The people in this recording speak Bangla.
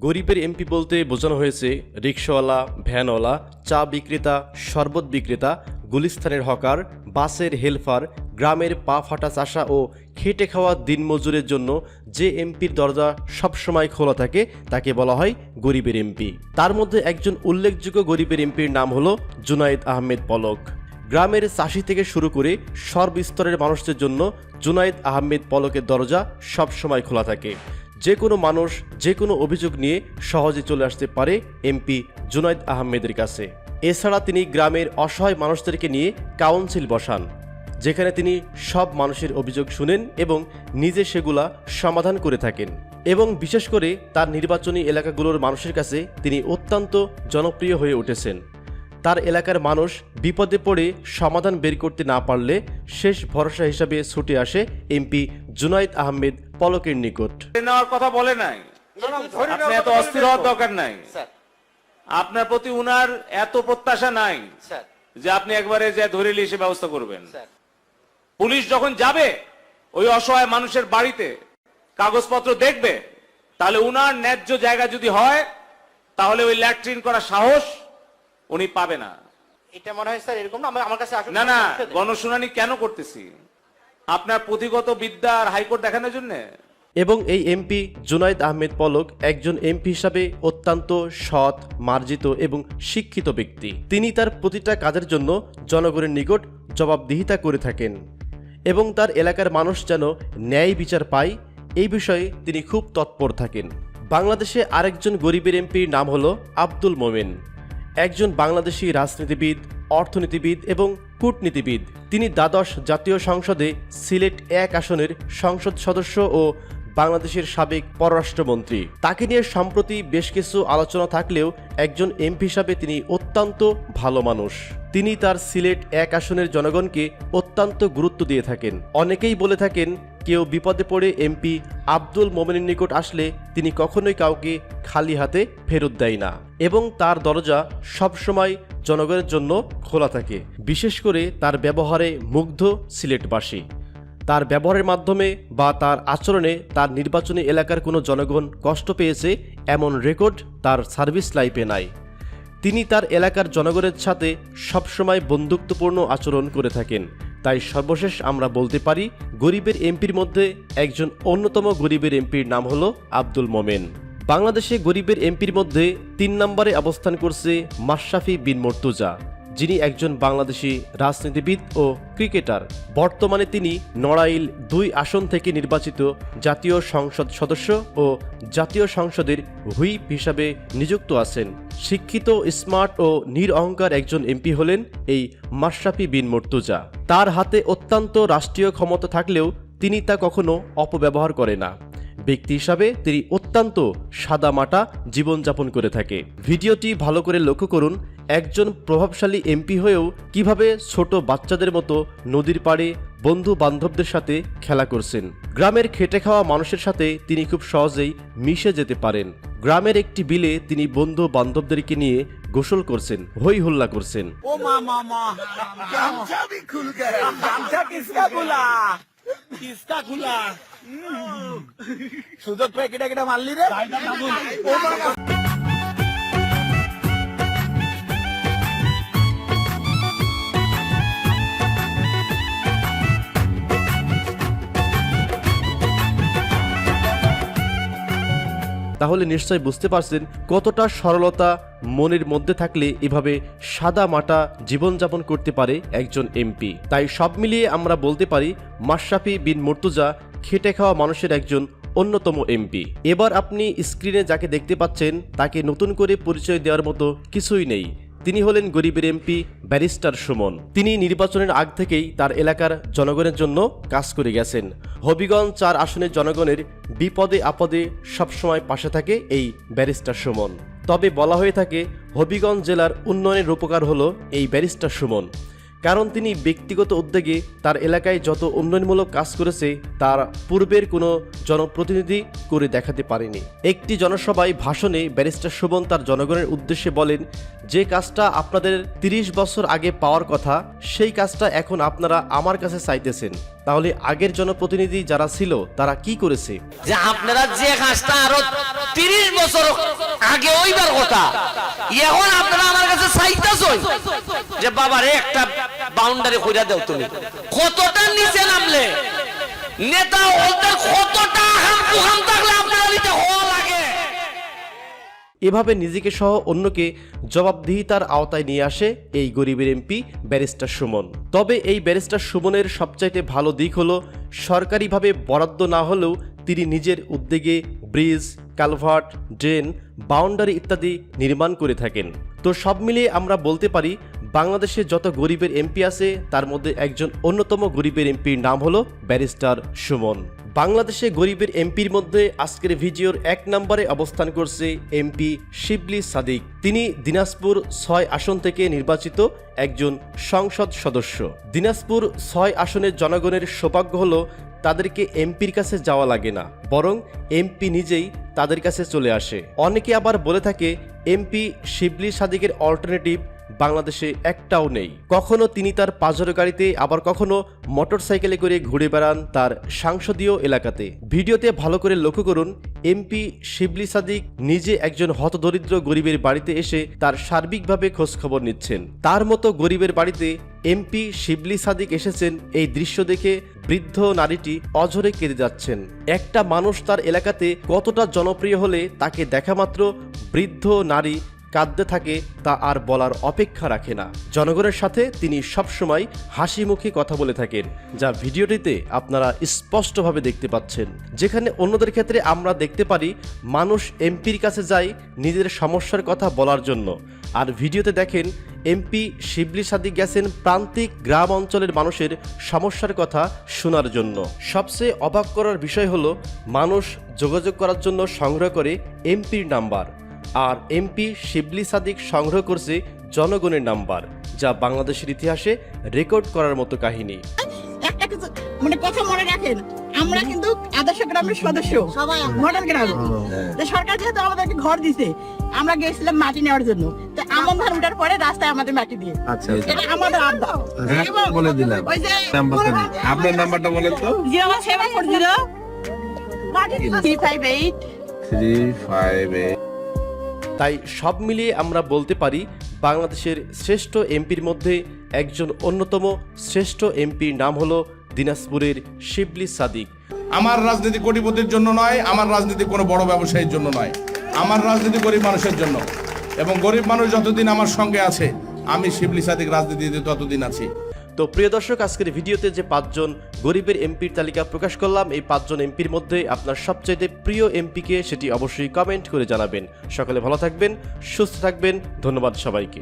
গরিবের এমপি বলতে বোঝানো হয়েছে রিকশাওয়ালা, ভ্যানওয়ালা, চা বিক্রেতা, শরবত বিক্রেতা, গুলিস্তানের হকার, বাসের হেলপার, গ্রামের পা ফাটা চাষা ও খেটে খাওয়া দিনমজুরের জন্য যে এমপির দরজা সবসময় খোলা থাকে তাকে বলা হয় গরিবের এমপি। তার মধ্যে একজন উল্লেখযোগ্য গরিবের এমপির নাম হলো জুনায়েদ আহমেদ পলক। গ্রামের চাষি থেকে শুরু করে সর্বস্তরের মানুষদের জন্য জুনায়েদ আহমেদ পলকের দরজা সবসময় খোলা থাকে। যে কোনো মানুষ যে কোনো অভিযোগ নিয়ে সহজে চলে আসতে পারে এমপি জুনায়েদ আহমেদের কাছে। এছাড়া তিনি গ্রামের অসহায় মানুষদেরকে নিয়ে কাউন্সিল বসান, যেখানে তিনি সব মানুষের অভিযোগ শুনেন এবং নিজে সেগুলা সমাধান করে থাকেন। এবং বিশেষ করে তার নির্বাচনী এলাকাগুলোর মানুষের কাছে তিনি অত্যন্ত জনপ্রিয় হয়ে উঠেছেন। তার এলাকার মানুষ বিপদে পড়ে সমাধান বের করতে না পারলে শেষ ভরসা হিসাবে ছুটে আসে এমপি জুনায়েদ আহমেদ পলকের নিকট। নেওয়ার কথা বলে নাই, আপনি এত অস্থির হওয়ার দরকার নাই। আপনার প্রতি উনার এত প্রত্যাশা নাই যে আপনি একবারে যে ধরে নিয়ে এসে ব্যবস্থা করবেন। পুলিশ যখন যাবে ওই অসহায় মানুষের বাড়িতে কাগজপত্র দেখবে, তাহলে উনার ন্যায্য জায়গা যদি হয় তাহলে ওই ল্যাট্রিন করার সাহস উনি পাবে না। এটা মনে হয় স্যার এরকম না, আমার কাছে আসুন। না না, গণশুনানি কেন করতেছি? আপনার পুঁথিগত বিদ্যা আর হাইকোর্ট দেখানোর জন্য। এবং এই এমপি জুনায়েদ আহমেদ পলক একজন এমপি হিসাবে অত্যন্ত সৎ, মার্জিত এবং শিক্ষিত ব্যক্তি। তিনি তার প্রতিটা কাজের জন্য জনগণের নিকট জবাবদিহিতা করে থাকেন এবং তার এলাকার মানুষ যেন ন্যায় বিচার পায় এই বিষয়ে তিনি খুব তৎপর থাকেন। বাংলাদেশে আরেকজন গরিবের এমপির নাম হলো আব্দুল মোমেন। একজন বাংলাদেশি রাজনীতিবিদ, অর্থনীতিবিদ এবং কূটনীতিবিদ। তিনি দ্বাদশ জাতীয় সংসদে সিলেট 1 আসনের সংসদ সদস্য ও বাংলাদেশের সাবেক পররাষ্ট্রমন্ত্রী। তাকে নিয়ে সম্প্রতি বেশ কিছু আলোচনা থাকলেও একজন এমপি হিসাবে তিনি অত্যন্ত ভালো মানুষ। তিনি তার সিলেট 1 আসনের জনগণকে অত্যন্ত গুরুত্ব দিয়ে থাকেন। অনেকেই বলে থাকেন কেউ বিপদে পড়ে এমপি আব্দুল মোমেনের নিকট আসলে তিনি কখনোই কাউকে খালি হাতে ফেরত দেয় না এবং তার দরজা সবসময় জনগণের জন্য খোলা থাকে। বিশেষ করে তার ব্যবহারে মুগ্ধ সিলেটবাসী। তার ব্যবহারের মাধ্যমে বা তার আচরণে তার নির্বাচনী এলাকার কোনো জনগণ কষ্ট পেয়েছে এমন রেকর্ড তার সার্ভিস লাইফে নাই। তিনি তার এলাকার জনগণের সাথে সবসময় বন্ধুত্বপূর্ণ আচরণ করে থাকেন। তাই সর্বশেষ আমরা বলতে পারি গরিবের এমপির মধ্যে একজন অন্যতম গরিবের এমপির নাম হলো আব্দুল মোমেন। বাংলাদেশে গরিবের এমপির মধ্যে 3 নম্বরে অবস্থান করছে মাশরাফি বিন মুর্তজা, যিনি একজন বাংলাদেশি রাজনীতিবিদ ও ক্রিকেটার। বর্তমানে তিনি নড়াইল 2 আসন থেকে নির্বাচিত জাতীয় সংসদ সদস্য ও জাতীয় সংসদের হুইপ হিসাবে নিযুক্ত আছেন। শিক্ষিত, স্মার্ট ও নিরঅহংকার একজন এমপি হলেন এই মাশরাফি বিন মুর্তজা। তার হাতে অত্যন্ত রাষ্ট্রীয় ক্ষমতা থাকলেও তিনি তা কখনো অপব্যবহার করে না। ব্যক্তি হিসাবে তিনি অত্যন্ত সাদামাটা জীবনযাপন করে থাকে। ভিডিওটি ভালো করে লক্ষ্য করুন। একজন প্রভাবশালী এমপি হয়েও কিভাবে ছোট বাচ্চাদের মতো নদীর পাড়ে বন্ধু বান্ধবদের সাথে খেলা করছেন। গ্রামের খেটে খাওয়া মানুষের সাথে তিনি খুব সহজেই মিশে যেতে পারেন। গ্রামের একটি বিলে তিনি বন্ধু বান্ধবদেরকে নিয়ে গোসল করছেন, হই হল্লা করছেন। ও মামা গামছা भी खुल गए। गामছা किसका खुला? किसका खुला? সুযোগ পেয়ে কেটে কেটে মারলি রে। ও মামা তাহলে নিশ্চয় বুঝতে পারছেন কতটা সরলতা মনের মধ্যে থাকলে এভাবে সাদা মাটা জীবনযাপন করতে পারে একজন এমপি। তাই সব মিলিয়ে আমরা বলতে পারি মাশরাফি বিন মুর্তজা খেটে খাওয়া মানুষের একজন অন্যতম এমপি। এবার আপনি স্ক্রিনে যাকে দেখতে পাচ্ছেন তাকে নতুন করে পরিচয় দেওয়ার মতো কিছুই নেই। তিনি হলেন গরিবের এমপি ব্যারিস্টার সুমন। তিনি নির্বাচনের আগ থেকেই তার এলাকার জনগণের জন্য কাজ করে গেছেন। হবিগঞ্জ 4 আসনের জনগণের বিপদে আপদে সবসময় পাশে থাকে এই ব্যারিস্টার সুমন। তবে বলা হয়ে থাকে হবিগঞ্জ জেলার উন্নয়নের রূপকার হলো এই ব্যারিস্টার সুমন। কারণ তিনি ব্যক্তিগত উদ্যোগে তার এলাকায় যত উন্নয়নমূলক কাজ করেছে তার পূর্বের কোনো জনপ্রতিনিধি করে দেখাতে পারেনি। একটি জনসভায় ভাষণে ব্যারিস্টার শোভন তার জনগণের উদ্দেশ্যে বলেন, যে কাজটা আপনাদের 30 বছর আগে পাওয়ার কথা সেই কাজটা এখন আপনারা আমার কাছে চাইতেছেন, তাহলে আগের জনপ্রতিনিধি যারা ছিল তারা কি করেছে? যে আপনারা যে কাজটা আরো 30 বছর আগে ওইবার কথা এখন আপনারা আমার কাছে চাইতেছই যে বাবারে একটা বাউন্ডারি কইরা দাও। তুমি কতটা নিচে নামলে নেতা ওদের কতটা হাম থাকলে আপনারা নিতে হওয়া লাগে। এভাবে নিজেকে সহ অন্যকে জবাবদিহিতার আওতায় নিয়ে আসে এই গরিবের এমপি ব্যারিস্টার সুমন। তবে এই ব্যারিস্টার সুমনের সবচাইতে ভালো দিক হলো সরকারিভাবে বরাদ্দ না হলেও তিনি নিজের উদ্যোগে ব্রিজ, কালভার্ট, ড্রেন, বাউন্ডারি ইত্যাদি নির্মাণ করে থাকেন। তো সব মিলিয়ে আমরা বলতে পারি বাংলাদেশে যত গরিবের এমপি আছে তার মধ্যে একজন অন্যতম গরিবের এমপির নাম হলো ব্যারিস্টার সুমন। বাংলাদেশে গরিবের এমপির মধ্যে আজকের ভিডিওর 1 নম্বরে অবস্থান করছে এমপি শিবলী সাদিক। তিনি দিনাজপুর 6 আসন থেকে নির্বাচিত একজন সংসদ সদস্য। দিনাজপুর 6 আসনের জনগণের সৌভাগ্য হলো তাদেরকে এমপির কাছে যাওয়া লাগে না, বরং এমপি নিজেই তাদের কাছে চলে আসে। অনেকে আবার বলে থাকে এমপি শিবলী সাদিকের অল্টারনেটিভ বাংলাদেশে একটাও নেই। কখনো তিনি তার পাজর গাড়িতে, আবার কখনো মোটরসাইকেলে করে ঘুরে বেড়ান তার সংসদীয় এলাকাতে। ভিডিওতে ভালো করে লক্ষ্য করুন, এমপি শিবলী সাদিক নিজে একজন হতদরিদ্র গরিবের বাড়িতে এসে তার সার্বিকভাবে খোঁজখবর নিচ্ছেন। তার মতো গরিবের বাড়িতে এমপি শিবলী সাদিক এসেছেন, এই দৃশ্য দেখে বৃদ্ধ নারীটি অঝরে কেঁদে যাচ্ছেন। একটা মানুষ তার এলাকাতে কতটা জনপ্রিয় হলে তাকে দেখা মাত্র বৃদ্ধ নারী কাঁদতে থাকে তা আর বলার অপেক্ষা রাখে না। জনগণের সাথে তিনি সবসময় হাসি মুখে কথা বলে থাকেন, যা ভিডিওটিতে আপনারা স্পষ্টভাবে দেখতে পাচ্ছেন। যেখানে অন্যদের ক্ষেত্রে আমরা দেখতে পারি মানুষ এমপির কাছে যায় নিজের সমস্যার কথা বলার জন্য, আর ভিডিওতে দেখেন এমপি শিবলী সাদিক গেছেন প্রান্তিক গ্রাম অঞ্চলের মানুষের সমস্যার কথা শোনার জন্য। সবচেয়ে অবাক করার বিষয় হলো মানুষ যোগাযোগ করার জন্য সংগ্রহ করে এমপির নাম্বার, আর এমপি শিবলী সাদিক সংগ্রহ করছে জনগণের নাম্বার, যা বাংলাদেশের ইতিহাসে রেকর্ড করার মতো কাহিনী। একটা কিছু মানে কথা মনে রাখেন, আমরা কিন্তু আদর্শ গ্রামের সদস্য, মডেল গ্রাম। সরকার যেহেতু আমাদেরকে ঘর দিছে, আমরা গেছিলাম মাটি নেওয়ার জন্য, তো আমন ধান উঠার পরে রাস্তায় আমাদের মাটি দিয়ে, এটা আমাদের আবদার। বলে দিলাম আপনার নাম্বারটা বলেন তো। 0740358 তাই সব মিলিয়ে আমরা বলতে পারি বাংলাদেশের শ্রেষ্ঠ এমপির মধ্যে একজন অন্যতম শ্রেষ্ঠ এমপির নাম হলো দিনাজপুরের শিবলী সাদিক। আমার রাজনীতি কোটিপতির জন্য নয়, আমার রাজনীতি কোনো বড় ব্যবসায়ীর জন্য নয়, আমার রাজনীতি গরিব মানুষের জন্য। এবং গরিব মানুষ যতদিন আমার সঙ্গে আছে, আমি শিবলী সাদিক রাজনীতিতে ততদিন আছি। তো প্রিয় দর্শক, আজকের ভিডিওতে যে 5 জন গরিবের এমপির তালিকা প্রকাশ করলাম, এই 5 জন এমপির মধ্যে আপনার সবচাইতে প্রিয় এমপিকে সেটি অবশ্যই কমেন্ট করে জানাবেন। সকলে ভালো থাকবেন, সুস্থ থাকবেন, ধন্যবাদ সবাইকে।